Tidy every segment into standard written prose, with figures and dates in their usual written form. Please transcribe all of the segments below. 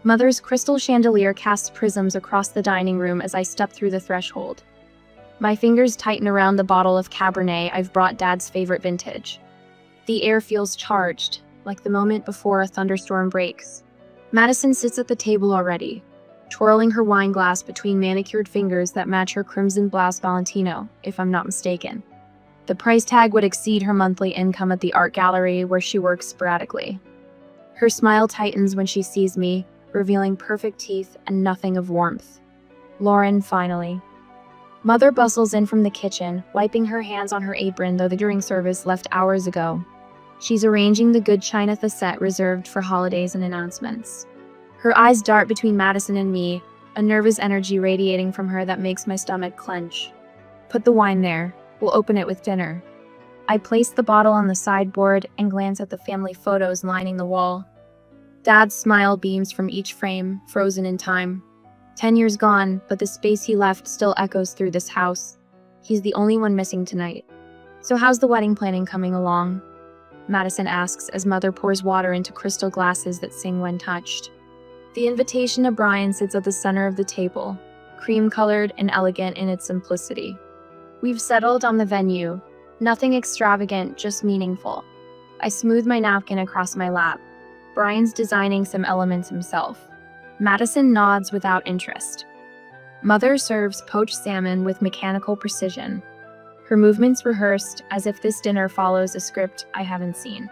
Mother's crystal chandelier casts prisms across the dining room as I step through the threshold. My fingers tighten around the bottle of Cabernet I've brought Dad's favorite vintage. The air feels charged, like the moment before a thunderstorm breaks. Madison sits at the table already, twirling her wine glass between manicured fingers that match her crimson blouse Valentino, if I'm not mistaken. The price tag would exceed her monthly income at the art gallery where she works sporadically. Her smile tightens when she sees me, revealing perfect teeth and nothing of warmth. Lauren, finally. Mother bustles in from the kitchen, wiping her hands on her apron though the during service left hours ago. She's arranging the good china set reserved for holidays and announcements. Her eyes dart between Madison and me, a nervous energy radiating from her that makes my stomach clench. Put the wine there. We'll open it with dinner. I place the bottle on the sideboard and glance at the family photos lining the wall. Dad's smile beams from each frame, frozen in time. 10 years gone, but the space he left still echoes through this house. He's the only one missing tonight. So how's the wedding planning coming along? Madison asks as Mother pours water into crystal glasses that sing when touched. The invitation to Brian sits at the center of the table, cream-colored and elegant in its simplicity. We've settled on the venue. Nothing extravagant, just meaningful. I smooth my napkin across my lap. Brian's designing some elements himself. Madison nods without interest. Mother serves poached salmon with mechanical precision. Her movements rehearsed as if this dinner follows a script I haven't seen.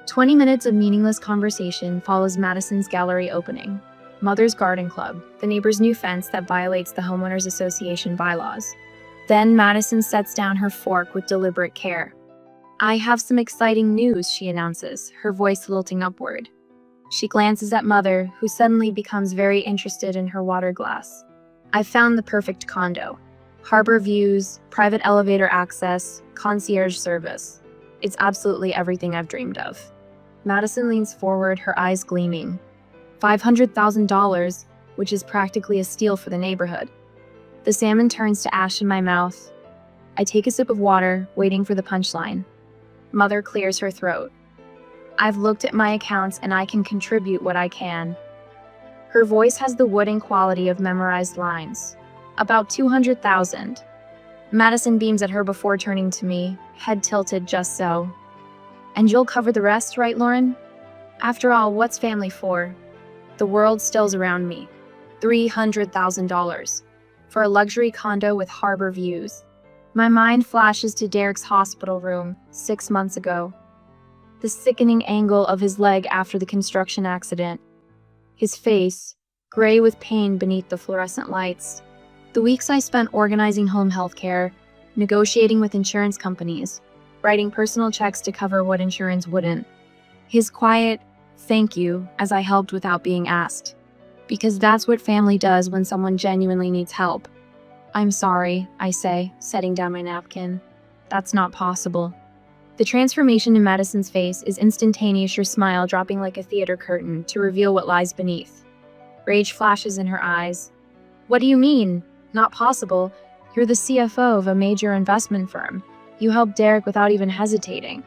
20 minutes of meaningless conversation follows Madison's gallery opening. Mother's garden club, the neighbor's new fence that violates the Homeowners Association bylaws. Then Madison sets down her fork with deliberate care. I have some exciting news, she announces, her voice lilting upward. She glances at Mother, who suddenly becomes very interested in her water glass. I've found the perfect condo. Harbor views, private elevator access, concierge service. It's absolutely everything I've dreamed of. Madison leans forward, her eyes gleaming. $500,000, which is practically a steal for the neighborhood. The salmon turns to ash in my mouth. I take a sip of water, waiting for the punchline. Mother clears her throat. I've looked at my accounts and I can contribute what I can. Her voice has the wooden quality of memorized lines. About 200,000. Madison beams at her before turning to me, head tilted just so. And you'll cover the rest, right, Lauren? After all, what's family for? The world stills around me. $300,000. For a luxury condo with harbor views. My mind flashes to Derek's hospital room 6 months ago. The sickening angle of his leg after the construction accident. His face, gray with pain beneath the fluorescent lights. The weeks I spent organizing home health care, negotiating with insurance companies, writing personal checks to cover what insurance wouldn't. His quiet, thank you, as I helped without being asked. Because that's what family does when someone genuinely needs help. I'm sorry, I say, setting down my napkin. That's not possible. The transformation in Madison's face is instantaneous, her smile dropping like a theater curtain to reveal what lies beneath. Rage flashes in her eyes. What do you mean? Not possible. You're the CFO of a major investment firm. You helped Derek without even hesitating.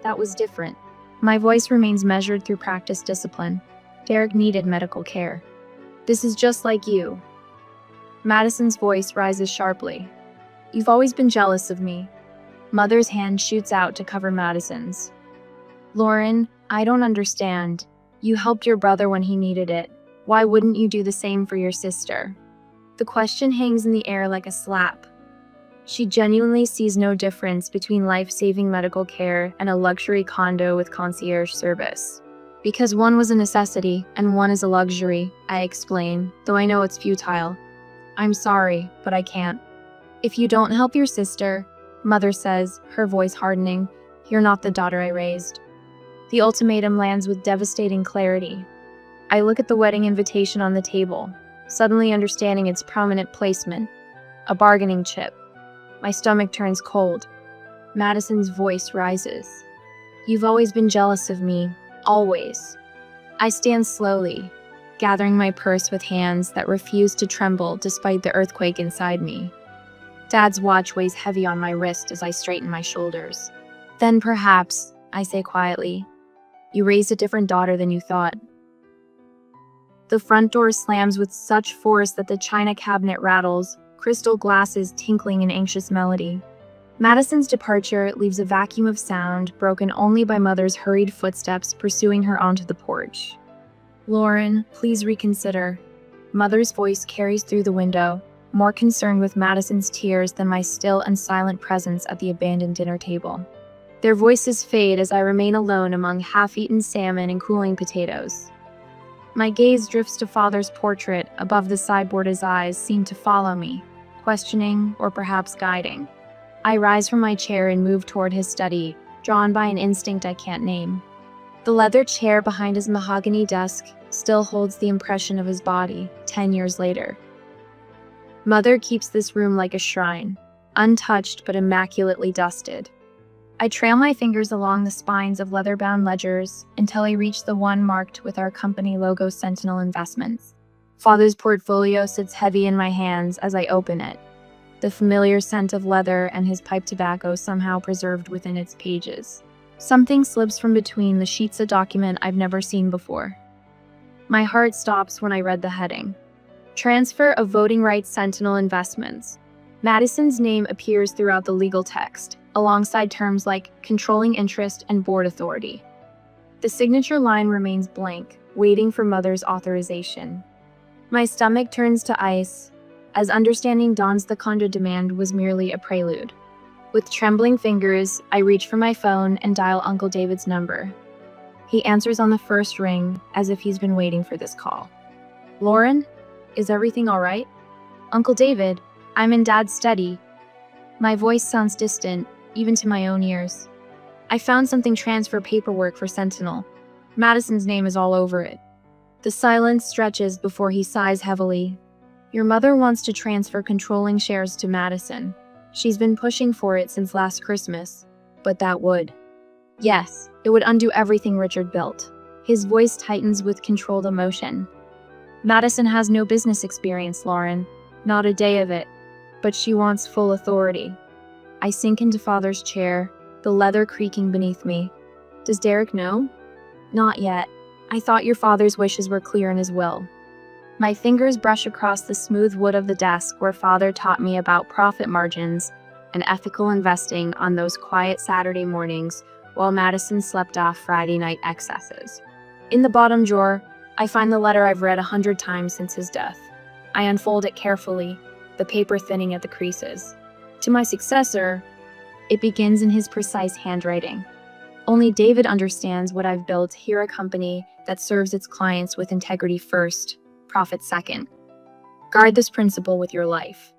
That was different. My voice remains measured through practiced discipline. Derek needed medical care. This is just like you. Madison's voice rises sharply. You've always been jealous of me. Mother's hand shoots out to cover Madison's. Lauren, I don't understand. You helped your brother when he needed it. Why wouldn't you do the same for your sister? The question hangs in the air like a slap. She genuinely sees no difference between life-saving medical care and a luxury condo with concierge service. Because one was a necessity and one is a luxury, I explain, though I know it's futile. I'm sorry, but I can't. If you don't help your sister, Mother says, her voice hardening, you're not the daughter I raised. The ultimatum lands with devastating clarity. I look at the wedding invitation on the table, suddenly understanding its prominent placement. A bargaining chip. My stomach turns cold. Madison's voice rises. You've always been jealous of me. Always. I stand slowly, gathering my purse with hands that refuse to tremble despite the earthquake inside me. Dad's watch weighs heavy on my wrist as I straighten my shoulders. Then perhaps, I say quietly, you raised a different daughter than you thought. The front door slams with such force that the china cabinet rattles, crystal glasses tinkling in anxious melody. Madison's departure leaves a vacuum of sound, broken only by Mother's hurried footsteps pursuing her onto the porch. "Lauren, please reconsider." Mother's voice carries through the window, more concerned with Madison's tears than my still and silent presence at the abandoned dinner table. Their voices fade as I remain alone among half-eaten salmon and cooling potatoes. My gaze drifts to Father's portrait above the sideboard. His eyes seem to follow me, questioning or perhaps guiding. I rise from my chair and move toward his study, drawn by an instinct I can't name. The leather chair behind his mahogany desk still holds the impression of his body 10 years later. Mother keeps this room like a shrine, untouched but immaculately dusted. I trail my fingers along the spines of leather-bound ledgers until I reach the one marked with our company logo, Sentinel Investments. Father's portfolio sits heavy in my hands as I open it, the familiar scent of leather and his pipe tobacco somehow preserved within its pages. Something slips from between the sheets of document I've never seen before. My heart stops when I read the heading. Transfer of Voting Rights Sentinel Investments. Madison's name appears throughout the legal text, alongside terms like controlling interest and board authority. The signature line remains blank, waiting for Mother's authorization. My stomach turns to ice, as understanding dawns the condo demand was merely a prelude. With trembling fingers, I reach for my phone and dial Uncle David's number. He answers on the first ring, as if he's been waiting for this call. "Lauren, is everything all right?" "Uncle David, I'm in Dad's study." My voice sounds distant, even to my own ears. "I found something transfer paperwork for Sentinel. Madison's name is all over it." The silence stretches before he sighs heavily. "Your mother wants to transfer controlling shares to Madison. She's been pushing for it since last Christmas, but that would..." "Yes, it would undo everything Richard built." His voice tightens with controlled emotion. "Madison has no business experience, Lauren. Not a day of it. But she wants full authority." I sink into Father's chair, the leather creaking beneath me. "Does Derek know?" "Not yet. I thought your father's wishes were clear in his will." My fingers brush across the smooth wood of the desk where Father taught me about profit margins and ethical investing on those quiet Saturday mornings while Madison slept off Friday night excesses. In the bottom drawer, I find the letter I've read 100 times since his death. I unfold it carefully, the paper thinning at the creases. To my successor, it begins in his precise handwriting. "Only David understands what I've built here, a company that serves its clients with integrity first, profit second. Guard this principle with your life."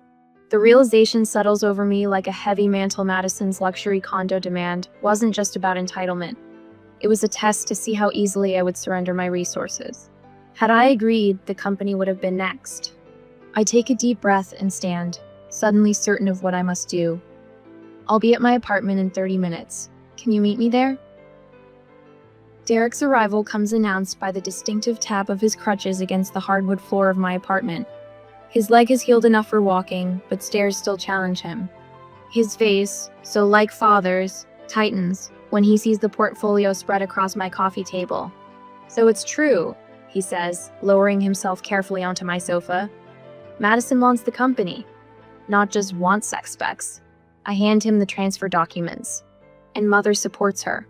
The realization settles over me like a heavy mantle. Madison's luxury condo demand wasn't just about entitlement. It was a test to see how easily I would surrender my resources. Had I agreed, the company would have been next. I take a deep breath and stand, suddenly certain of what I must do. "I'll be at my apartment in 30 minutes. Can you meet me there?" Derek's arrival comes announced by the distinctive tap of his crutches against the hardwood floor of my apartment. His leg has healed enough for walking, but stairs still challenge him. His face, so like Father's, tightens when he sees the portfolio spread across my coffee table. "So it's true," he says, lowering himself carefully onto my sofa. "Madison wants the company. Not just wants sex specs." I hand him the transfer documents. "And Mother supports her."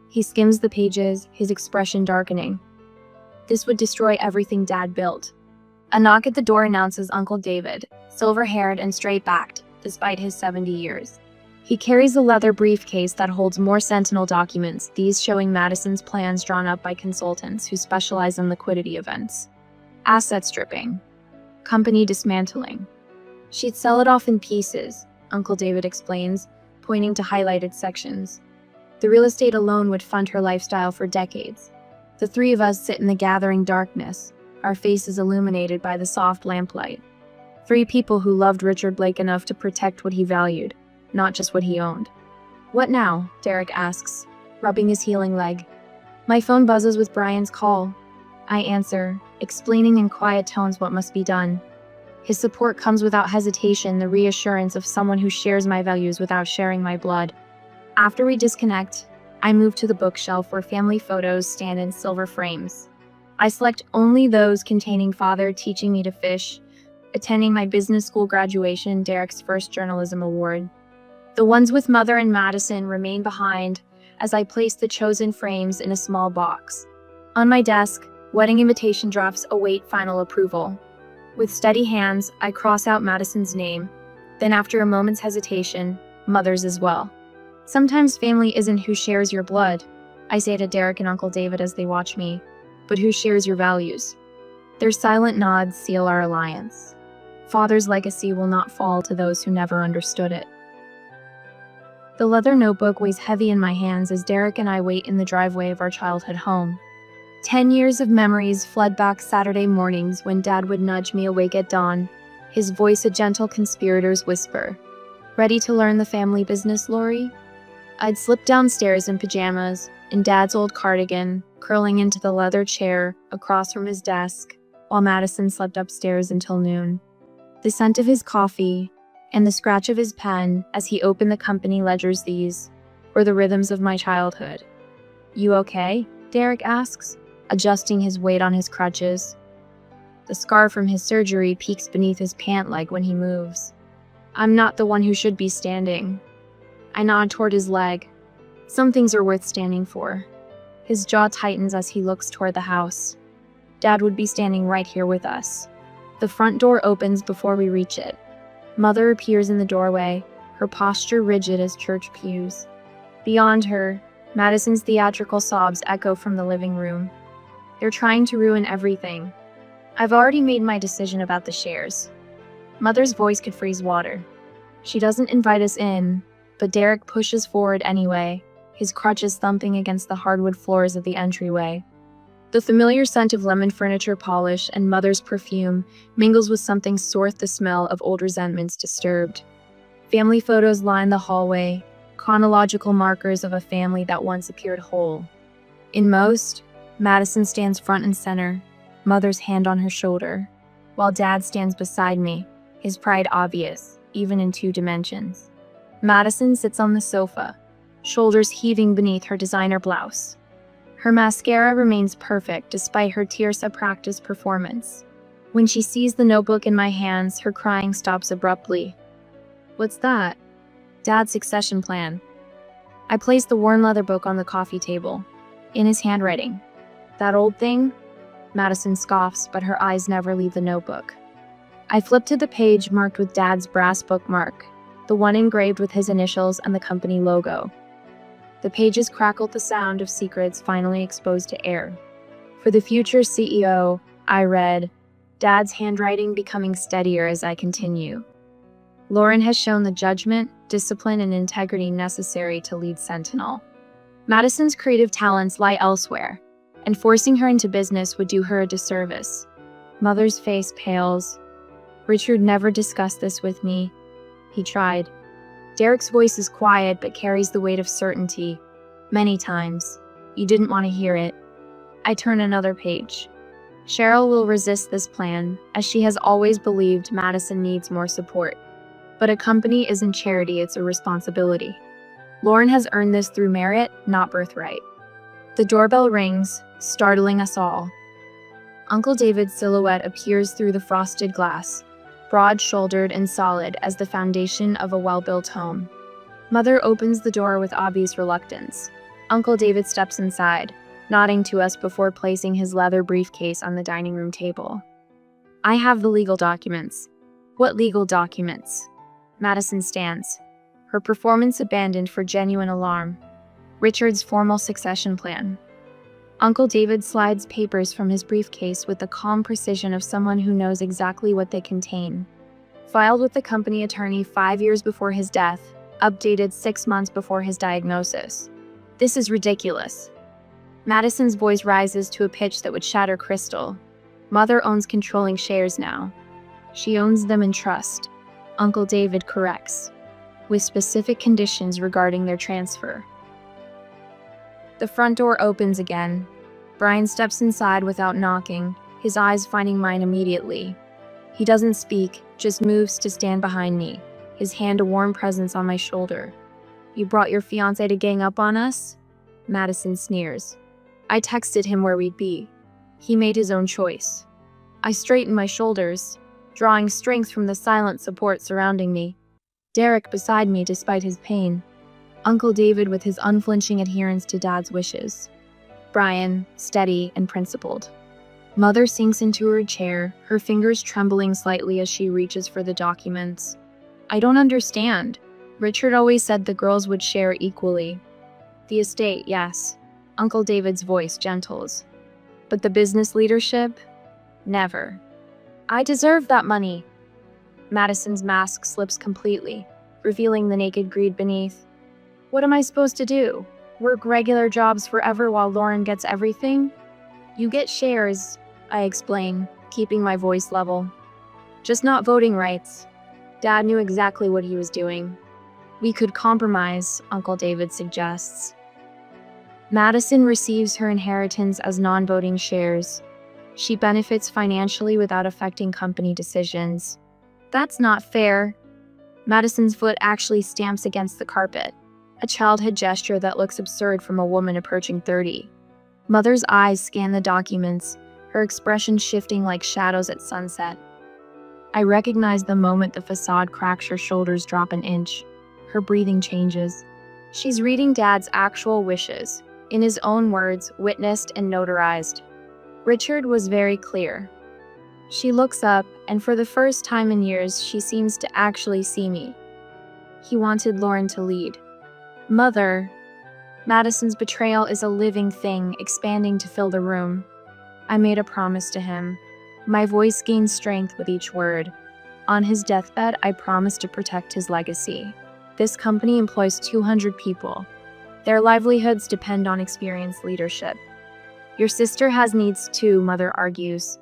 He skims the pages, his expression darkening. "This would destroy everything Dad built." A knock at the door announces Uncle David, silver-haired and straight-backed, despite his 70 years. He carries a leather briefcase that holds more Sentinel documents, these showing Madison's plans drawn up by consultants who specialize in liquidity events. Asset stripping. Company dismantling. "She'd sell it off in pieces," Uncle David explains, pointing to highlighted sections. "The real estate alone would fund her lifestyle for decades." The three of us sit in the gathering darkness, our faces illuminated by the soft lamplight. Three people who loved Richard Blake enough to protect what he valued, not just what he owned. "What now?" Derek asks, rubbing his healing leg. My phone buzzes with Brian's call. I answer, explaining in quiet tones what must be done. His support comes without hesitation, the reassurance of someone who shares my values without sharing my blood. After we disconnect, I move to the bookshelf where family photos stand in silver frames. I select only those containing father teaching me to fish, attending my business school graduation, Derek's first journalism award. The ones with mother and Madison remain behind as I place the chosen frames in a small box. On my desk, wedding invitation drafts await final approval. With steady hands, I cross out Madison's name, then after a moment's hesitation, mother's as well. Sometimes family isn't who shares your blood, I say to Derek and Uncle David as they watch me, but who shares your values. Their silent nods seal our alliance. Father's legacy will not fall to those who never understood it. The leather notebook weighs heavy in my hands as Derek and I wait in the driveway of our childhood home. 10 years of memories flood back Saturday mornings when Dad would nudge me awake at dawn, his voice a gentle conspirator's whisper. Ready to learn the family business, Lori? I'd slip downstairs in pajamas, in Dad's old cardigan, curling into the leather chair across from his desk, while Madison slept upstairs until noon. The scent of his coffee, and the scratch of his pen as he opened the company ledgers, these were the rhythms of my childhood. You okay? Derek asks, adjusting his weight on his crutches. The scar from his surgery peeks beneath his pant leg when he moves. I'm not the one who should be standing. I nod toward his leg. Some things are worth standing for. His jaw tightens as he looks toward the house. Dad would be standing right here with us. The front door opens before we reach it. Mother appears in the doorway, her posture rigid as church pews. Beyond her, Madison's theatrical sobs echo from the living room. They're trying to ruin everything. I've already made my decision about the shares. Mother's voice could freeze water. She doesn't invite us in, but Derek pushes forward anyway, his crutches thumping against the hardwood floors of the entryway. The familiar scent of lemon furniture polish and Mother's perfume mingles with something sore, the smell of old resentments disturbed. Family photos line the hallway, chronological markers of a family that once appeared whole. In most, Madison stands front and center, Mother's hand on her shoulder, while Dad stands beside me, his pride obvious, even in 2 dimensions. Madison sits on the sofa, shoulders heaving beneath her designer blouse. Her mascara remains perfect despite her tears-practiced performance. When she sees the notebook in my hands, her crying stops abruptly. What's that? Dad's succession plan. I place the worn leather book on the coffee table, in his handwriting. That old thing? Madison scoffs, but her eyes never leave the notebook. I flip to the page marked with Dad's brass bookmark, the one engraved with his initials and the company logo. The pages crackled the sound of secrets finally exposed to air. For the future CEO, I read, Dad's handwriting becoming steadier as I continue. Lauren has shown the judgment, discipline, and integrity necessary to lead Sentinel. Madison's creative talents lie elsewhere, and forcing her into business would do her a disservice. Mother's face pales. Richard never discussed this with me. He tried. Derek's voice is quiet but carries the weight of certainty. Many times. You didn't want to hear it. I turn another page. Cheryl will resist this plan, as she has always believed Madison needs more support. But a company isn't charity, it's a responsibility. Lauren has earned this through merit, not birthright. The doorbell rings, startling us all. Uncle David's silhouette appears through the frosted glass, broad-shouldered and solid as the foundation of a well-built home. Mother opens the door with obvious reluctance. Uncle David steps inside, nodding to us before placing his leather briefcase on the dining room table. I have the legal documents. What legal documents? Madison stands, her performance abandoned for genuine alarm. Richard's formal succession plan. Uncle David slides papers from his briefcase with the calm precision of someone who knows exactly what they contain. Filed with the company attorney 5 years before his death, updated 6 months before his diagnosis. This is ridiculous. Madison's voice rises to a pitch that would shatter crystal. Mother owns controlling shares now. She owns them in trust. Uncle David corrects, with specific conditions regarding their transfer. The front door opens again. Brian steps inside without knocking, his eyes finding mine immediately. He doesn't speak, just moves to stand behind me, his hand a warm presence on my shoulder. You brought your fiancé to gang up on us? Madison sneers. I texted him where we'd be. He made his own choice. I straightened my shoulders, drawing strength from the silent support surrounding me. Derek beside me despite his pain. Uncle David with his unflinching adherence to Dad's wishes. Brian, steady and principled. Mother sinks into her chair, her fingers trembling slightly as she reaches for the documents. I don't understand. Richard always said the girls would share equally. The estate, yes. Uncle David's voice gentles. But the business leadership? Never. I deserve that money. Madison's mask slips completely, revealing the naked greed beneath. What am I supposed to do? Work regular jobs forever while Lauren gets everything? You get shares, I explain, keeping my voice level. Just not voting rights. Dad knew exactly what he was doing. We could compromise, Uncle David suggests. Madison receives her inheritance as non-voting shares. She benefits financially without affecting company decisions. That's not fair. Madison's foot actually stamps against the carpet, a childhood gesture that looks absurd from a woman approaching 30. Mother's eyes scan the documents, her expression shifting like shadows at sunset. I recognize the moment the facade cracks, her shoulders drop an inch. Her breathing changes. She's reading Dad's actual wishes, in his own words, witnessed and notarized. Richard was very clear. She looks up, and for the first time in years, she seems to actually see me. He wanted Lauren to lead. Mother. Madison's betrayal is a living thing, expanding to fill the room. I made a promise to him. My voice gained strength with each word. On his deathbed, I promised to protect his legacy. This company employs 200 people. Their livelihoods depend on experienced leadership. Your sister has needs too, Mother argues.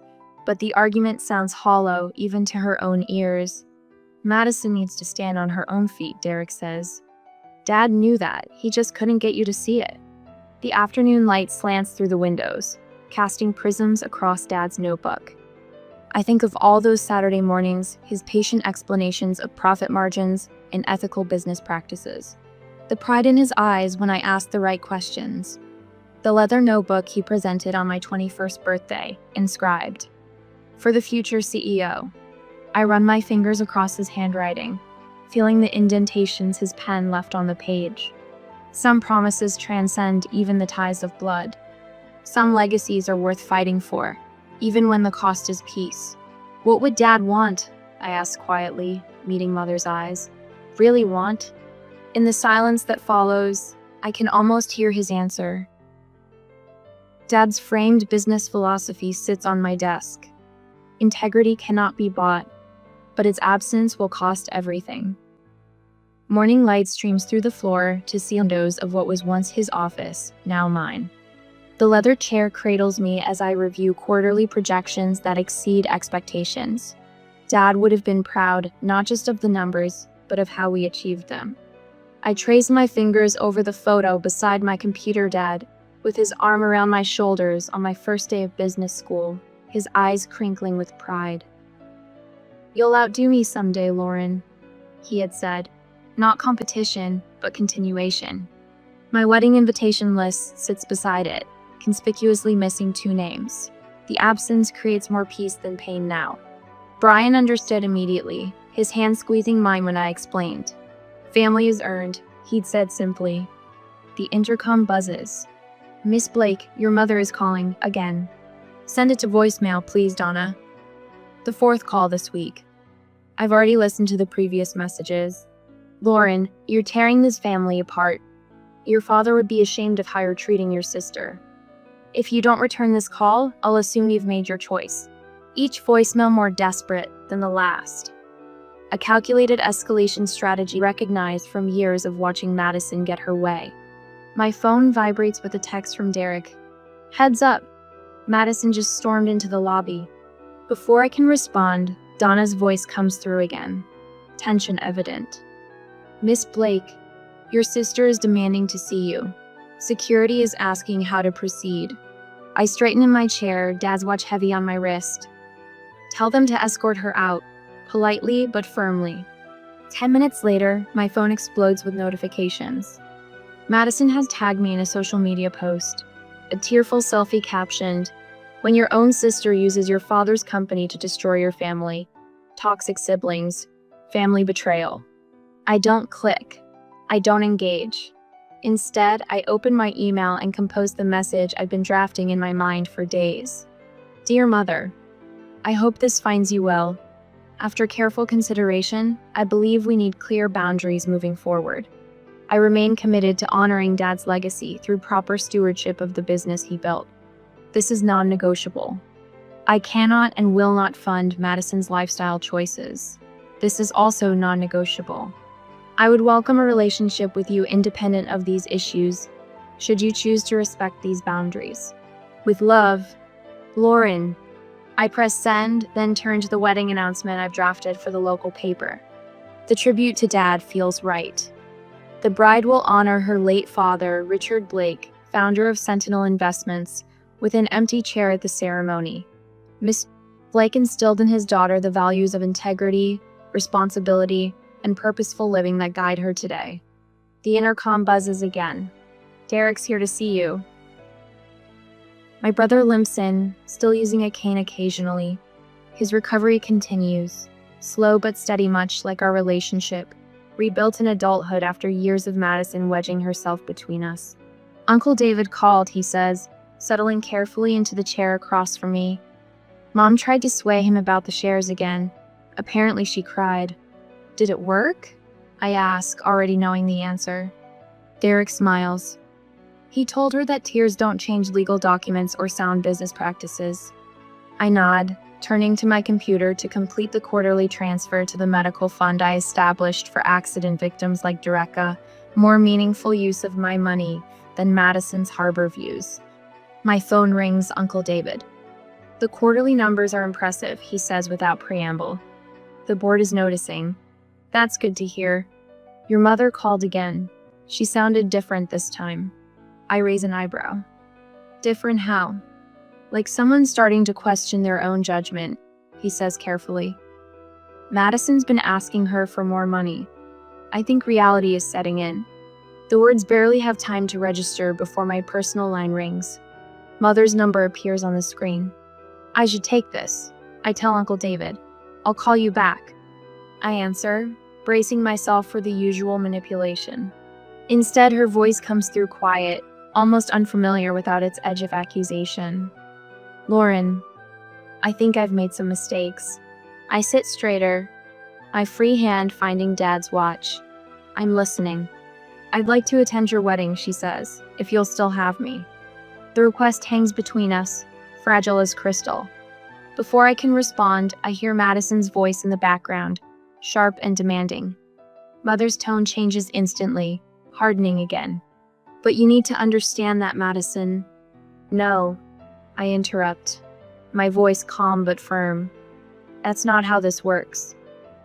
But the argument sounds hollow, even to her own ears. Madison needs to stand on her own feet, Derek says. Dad knew that, he just couldn't get you to see it. The afternoon light slants through the windows, casting prisms across Dad's notebook. I think of all those Saturday mornings, his patient explanations of profit margins and ethical business practices. The pride in his eyes when I asked the right questions. The leather notebook he presented on my 21st birthday, inscribed, "For the future CEO." I run my fingers across his handwriting, feeling the indentations his pen left on the page. Some promises transcend even the ties of blood. Some legacies are worth fighting for, even when the cost is peace. What would Dad want? I asked quietly, meeting Mother's eyes. Really want? In the silence that follows, I can almost hear his answer. Dad's framed business philosophy sits on my desk. Integrity cannot be bought, but its absence will cost everything. Morning light streams through the floor to see windows of what was once his office, now mine. The leather chair cradles me as I review quarterly projections that exceed expectations. Dad would have been proud not just of the numbers, but of how we achieved them. I trace my fingers over the photo beside my computer, Dad, with his arm around my shoulders on my first day of business school, his eyes crinkling with pride. You'll outdo me someday, Lauren, he had said. Not competition, but continuation. My wedding invitation list sits beside it, conspicuously missing 2 names. The absence creates more peace than pain now. Brian understood immediately, his hand squeezing mine when I explained. Family is earned, he'd said simply. The intercom buzzes. Miss Blake, your mother is calling, again. Send it to voicemail, please, Donna. The 4th call this week. I've already listened to the previous messages. Lauren, you're tearing this family apart. Your father would be ashamed of how you're treating your sister. If you don't return this call, I'll assume you've made your choice. Each voicemail more desperate than the last. A calculated escalation strategy recognized from years of watching Madison get her way. My phone vibrates with a text from Derek. Heads up. Madison just stormed into the lobby. Before I can respond, Donna's voice comes through again. Tension evident. Miss Blake, your sister is demanding to see you. Security is asking how to proceed. I straighten in my chair, Dad's watch heavy on my wrist. Tell them to escort her out, politely but firmly. 10 minutes later, my phone explodes with notifications. Madison has tagged me in a social media post. A tearful selfie captioned, When your own sister uses your father's company to destroy your family, toxic siblings, family betrayal. I don't click. I don't engage. Instead, I open my email and compose the message I've been drafting in my mind for days. Dear Mother, I hope this finds you well. After careful consideration, I believe we need clear boundaries moving forward. I remain committed to honoring Dad's legacy through proper stewardship of the business he built. This is non-negotiable. I cannot and will not fund Madison's lifestyle choices. This is also non-negotiable. I would welcome a relationship with you independent of these issues, should you choose to respect these boundaries. With love, Lauren. I press send, then turn to the wedding announcement I've drafted for the local paper. The tribute to Dad feels right. The bride will honor her late father, Richard Blake, founder of Sentinel Investments, with an empty chair at the ceremony. Miss Blake instilled in his daughter the values of integrity, responsibility, and purposeful living that guide her today. The intercom buzzes again. Derek's here to see you. My brother limps in, still using a cane occasionally. His recovery continues, slow but steady, much like our relationship, rebuilt in adulthood after years of Madison wedging herself between us. Uncle David called, he says, settling carefully into the chair across from me. Mom tried to sway him about the shares again. Apparently she cried. Did it work? I ask, already knowing the answer. Derek smiles. He told her that tears don't change legal documents or sound business practices. I nod, turning to my computer to complete the quarterly transfer to the medical fund I established for accident victims like Dereka, more meaningful use of my money than Madison's harbor views. My phone rings, Uncle David. The quarterly numbers are impressive, he says without preamble. The board is noticing. That's good to hear. Your mother called again. She sounded different this time. I raise an eyebrow. Different how? Like someone starting to question their own judgment, he says carefully. Madison's been asking her for more money. I think reality is setting in. The words barely have time to register before my personal line rings. Mother's number appears on the screen. I should take this, I tell Uncle David. I'll call you back. I answer, bracing myself for the usual manipulation. Instead, her voice comes through quiet, almost unfamiliar without its edge of accusation. Lauren, I think I've made some mistakes. I sit straighter, my free hand finding Dad's watch. I'm listening. I'd like to attend your wedding, she says, if you'll still have me. The request hangs between us, fragile as crystal. Before I can respond, I hear Madison's voice in the background, sharp and demanding. Mother's tone changes instantly, hardening again. But you need to understand that, Madison. No, I interrupt, my voice calm but firm. That's not how this works.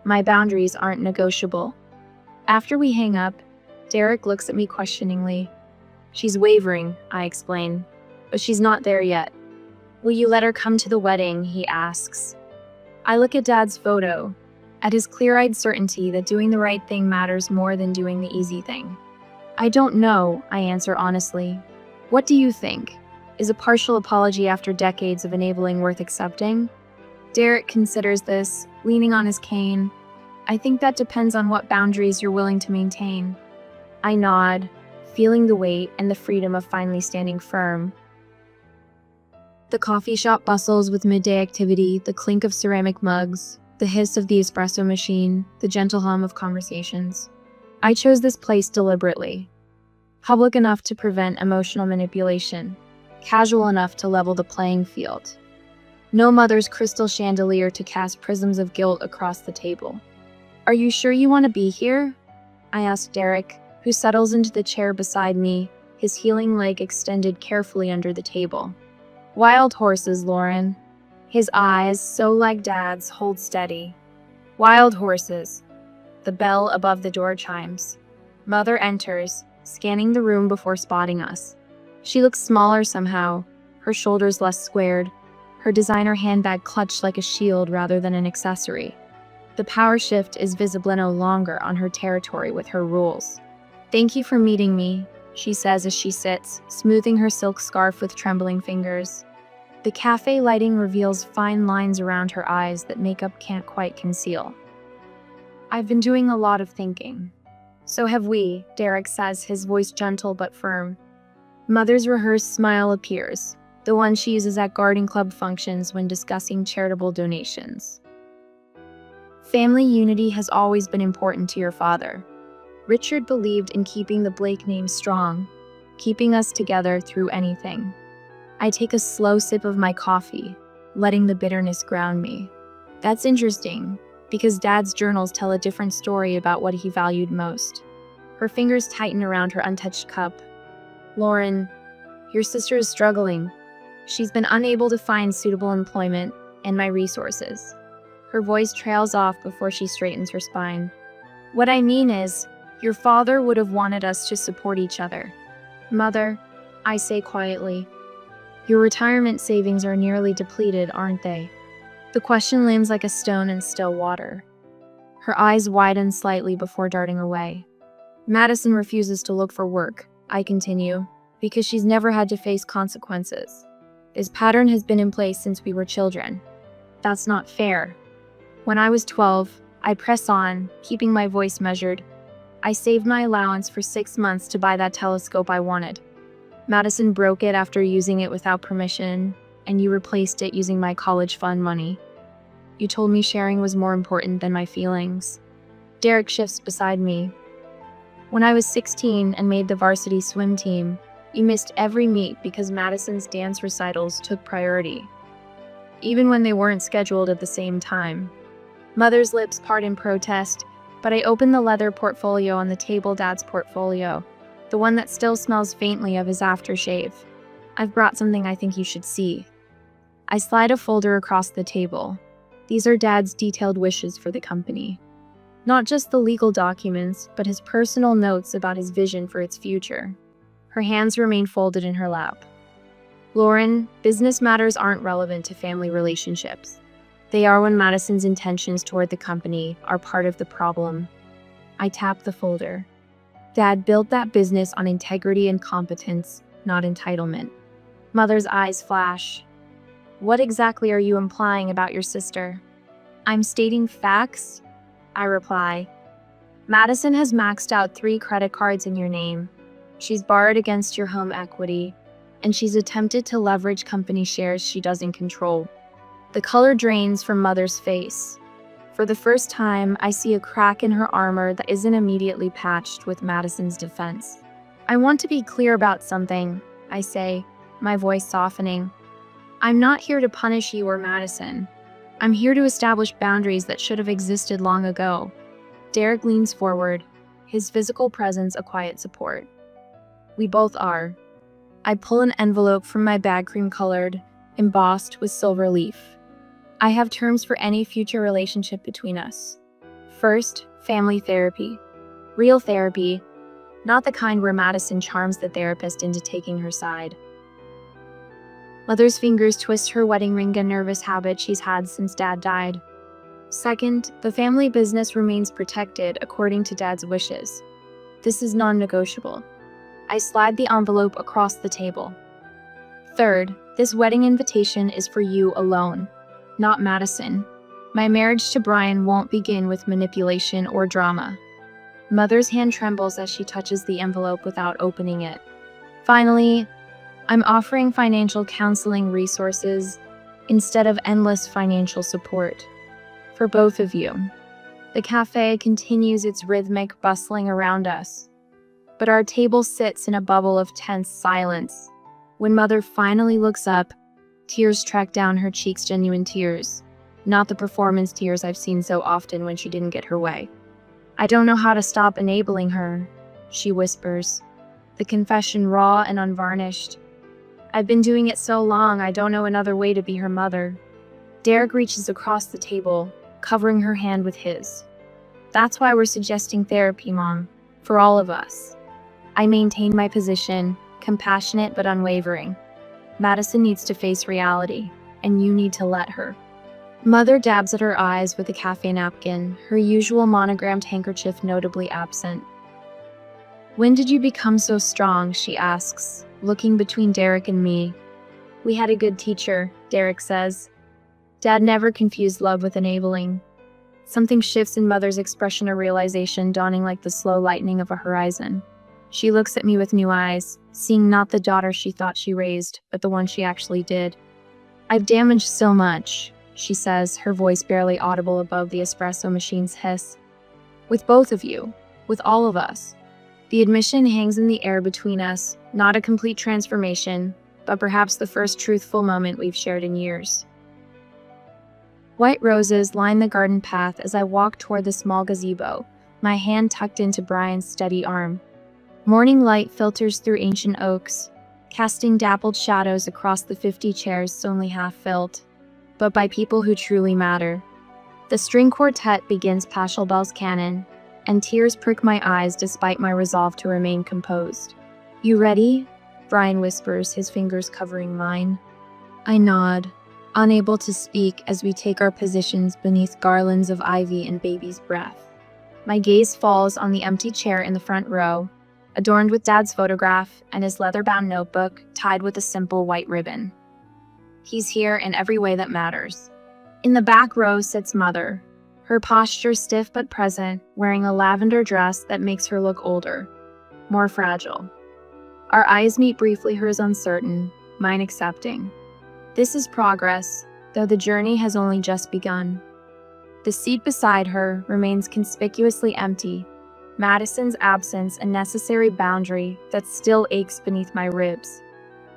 My boundaries aren't negotiable. After we hang up, Derek looks at me questioningly. She's wavering, I explain, but she's not there yet. Will you let her come to the wedding, he asks. I look at Dad's photo, at his clear-eyed certainty that doing the right thing matters more than doing the easy thing. I don't know, I answer honestly. What do you think? Is a partial apology after decades of enabling worth accepting? Derek considers this, leaning on his cane. I think that depends on what boundaries you're willing to maintain. I nod, feeling the weight and the freedom of finally standing firm. The coffee shop bustles with midday activity, the clink of ceramic mugs, the hiss of the espresso machine, the gentle hum of conversations. I chose this place deliberately. Public enough to prevent emotional manipulation, casual enough to level the playing field. No mother's crystal chandelier to cast prisms of guilt across the table. Are you sure you want to be here? I ask Derek, who settles into the chair beside me, his healing leg extended carefully under the table. Wild horses, Lauren. His eyes, so like Dad's, hold steady. Wild horses. The bell above the door chimes. Mother enters, scanning the room before spotting us. She looks smaller somehow, her shoulders less squared, her designer handbag clutched like a shield rather than an accessory. The power shift is visible no longer on her territory with her rules. Thank you for meeting me, she says as she sits, smoothing her silk scarf with trembling fingers. The cafe lighting reveals fine lines around her eyes that makeup can't quite conceal. I've been doing a lot of thinking. So have we, Derek says, his voice gentle but firm. Mother's rehearsed smile appears, the one she uses at garden club functions when discussing charitable donations. Family unity has always been important to your father. Richard believed in keeping the Blake name strong, keeping us together through anything. I take a slow sip of my coffee, letting the bitterness ground me. That's interesting, because Dad's journals tell a different story about what he valued most. Her fingers tighten around her untouched cup. Lauren, your sister is struggling. She's been unable to find suitable employment and my resources. Her voice trails off before she straightens her spine. What I mean is, your father would have wanted us to support each other. Mother, I say quietly, your retirement savings are nearly depleted, aren't they? The question lands like a stone in still water. Her eyes widen slightly before darting away. Madison refuses to look for work, I continue, because she's never had to face consequences. This pattern has been in place since we were children. That's not fair. When I was 12, I press on, keeping my voice measured. I saved my allowance for 6 months to buy that telescope I wanted. Madison broke it after using it without permission, and you replaced it using my college fund money. You told me sharing was more important than my feelings. Derek shifts beside me. When I was 16 and made the varsity swim team, you missed every meet because Madison's dance recitals took priority, even when they weren't scheduled at the same time. Mother's lips part in protest, but I open the leather portfolio on the table, Dad's portfolio, the one that still smells faintly of his aftershave. I've brought something I think you should see. I slide a folder across the table. These are Dad's detailed wishes for the company. Not just the legal documents, but his personal notes about his vision for its future. Her hands remain folded in her lap. Lauren, business matters aren't relevant to family relationships. They are when Madison's intentions toward the company are part of the problem. I tap the folder. Dad built that business on integrity and competence, not entitlement. Mother's eyes flash. What exactly are you implying about your sister? I'm stating facts, I reply. Madison has maxed out 3 credit cards in your name. She's borrowed against your home equity, and she's attempted to leverage company shares she doesn't control. The color drains from Mother's face. For the first time, I see a crack in her armor that isn't immediately patched with Madison's defense. I want to be clear about something, I say, my voice softening. I'm not here to punish you or Madison. I'm here to establish boundaries that should have existed long ago. Derek leans forward, his physical presence a quiet support. We both are. I pull an envelope from my bag, cream-colored, embossed with silver leaf. I have terms for any future relationship between us. First, family therapy. Real therapy, not the kind where Madison charms the therapist into taking her side. Mother's fingers twist her wedding ring, a nervous habit she's had since Dad died. Second, the family business remains protected according to Dad's wishes. This is non-negotiable. I slide the envelope across the table. Third, this wedding invitation is for you alone, not Madison. My marriage to Brian won't begin with manipulation or drama. Mother's hand trembles as she touches the envelope without opening it. Finally, I'm offering financial counseling resources instead of endless financial support. For both of you. The cafe continues its rhythmic bustling around us, but our table sits in a bubble of tense silence. When Mother finally looks up, tears track down her cheeks, genuine tears, not the performance tears I've seen so often when she didn't get her way. I don't know how to stop enabling her, she whispers, the confession raw and unvarnished. I've been doing it so long, I don't know another way to be her mother. Derek reaches across the table, covering her hand with his. That's why we're suggesting therapy, Mom, for all of us. I maintain my position, compassionate but unwavering. Madison needs to face reality, and you need to let her. Mother dabs at her eyes with a cafe napkin, her usual monogrammed handkerchief notably absent. When did you become so strong, she asks, looking between Derek and me. We had a good teacher, Derek says. Dad never confused love with enabling. Something shifts in Mother's expression, a realization dawning like the slow lightning of a horizon. She looks at me with new eyes, seeing not the daughter she thought she raised, but the one she actually did. I've damaged so much, she says, her voice barely audible above the espresso machine's hiss. With both of you, with all of us. The admission hangs in the air between us, not a complete transformation, but perhaps the first truthful moment we've shared in years. White roses line the garden path as I walk toward the small gazebo, my hand tucked into Brian's steady arm. Morning light filters through ancient oaks, casting dappled shadows across the 50 chairs only half filled, but by people who truly matter. The string quartet begins Pachelbel's canon, and tears prick my eyes despite my resolve to remain composed. You ready? Brian whispers, his fingers covering mine. I nod, unable to speak as we take our positions beneath garlands of ivy and baby's breath. My gaze falls on the empty chair in the front row, adorned with Dad's photograph and his leather-bound notebook tied with a simple white ribbon. He's here in every way that matters. In the back row sits Mother, her posture stiff but present, wearing a lavender dress that makes her look older, more fragile. Our eyes meet briefly, hers uncertain, mine accepting. This is progress, though the journey has only just begun. The seat beside her remains conspicuously empty, Madison's absence a necessary boundary that still aches beneath my ribs.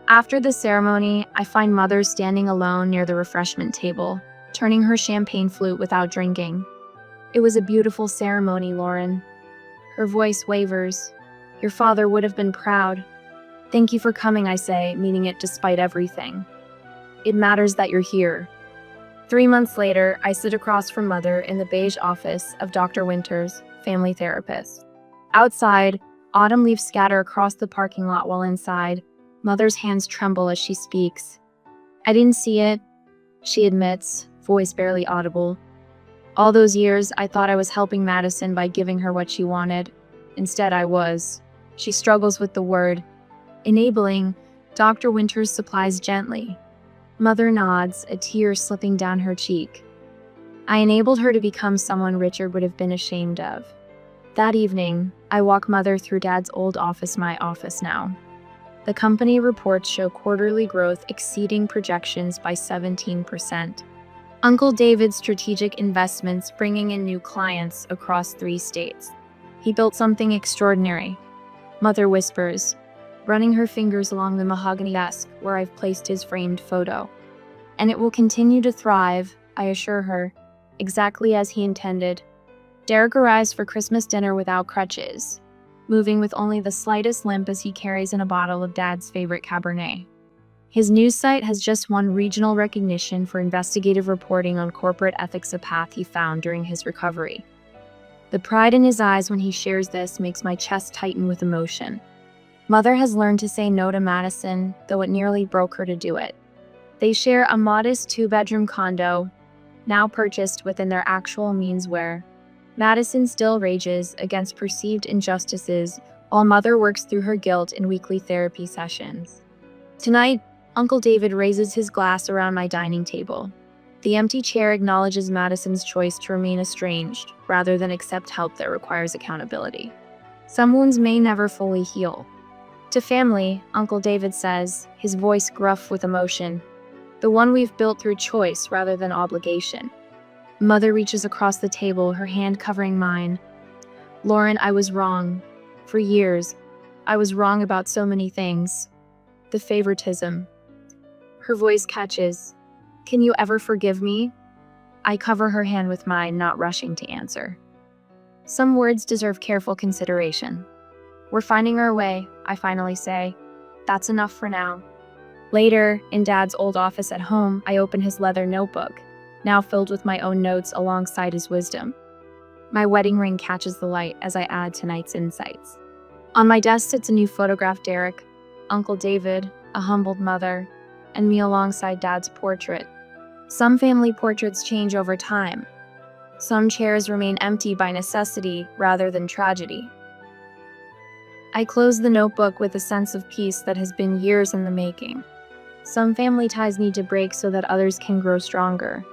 After the ceremony, I find Mother standing alone near the refreshment table, turning her champagne flute without drinking. It was a beautiful ceremony, Lauren. Her voice wavers. Your father would have been proud. Thank you for coming, I say, meaning it despite everything. It matters that you're here. 3 months later, I sit across from Mother in the beige office of Dr. Winters, family therapist. Outside, autumn leaves scatter across the parking lot, while inside, Mother's hands tremble as she speaks. I didn't see it, she admits, voice barely audible. All those years, I thought I was helping Madison by giving her what she wanted. Instead, I was. She struggles with the word. Enabling, Dr. Winters supplies gently. Mother nods, a tear slipping down her cheek. I enabled her to become someone Richard would have been ashamed of. That evening, I walk Mother through Dad's old office, my office now. The company reports show quarterly growth exceeding projections by 17%. Uncle David's strategic investments bringing in new clients across 3 states. He built something extraordinary. Mother whispers, running her fingers along the mahogany desk where I've placed his framed photo. And it will continue to thrive, I assure her, exactly as he intended. Derek arrives for Christmas dinner without crutches, moving with only the slightest limp as he carries in a bottle of Dad's favorite Cabernet. His news site has just won regional recognition for investigative reporting on corporate ethics, a path he found during his recovery. The pride in his eyes when he shares this makes my chest tighten with emotion. Mother has learned to say no to Madison, though it nearly broke her to do it. They share a modest 2-bedroom condo, now purchased within their actual means, where Madison still rages against perceived injustices while Mother works through her guilt in weekly therapy sessions. Tonight, Uncle David raises his glass around my dining table. The empty chair acknowledges Madison's choice to remain estranged rather than accept help that requires accountability. Some wounds may never fully heal. To family, Uncle David says, his voice gruff with emotion, the one we've built through choice rather than obligation. Mother reaches across the table, her hand covering mine. Lauren, I was wrong. For years, I was wrong about so many things. The favoritism. Her voice catches. Can you ever forgive me? I cover her hand with mine, not rushing to answer. Some words deserve careful consideration. We're finding our way, I finally say. That's enough for now. Later, in Dad's old office at home, I open his leather notebook, now filled with my own notes alongside his wisdom. My wedding ring catches the light as I add tonight's insights. On my desk sits a new photograph, Derek, Uncle David, a humbled mother, and me alongside Dad's portrait. Some family portraits change over time. Some chairs remain empty by necessity rather than tragedy. I close the notebook with a sense of peace that has been years in the making. Some family ties need to break so that others can grow stronger.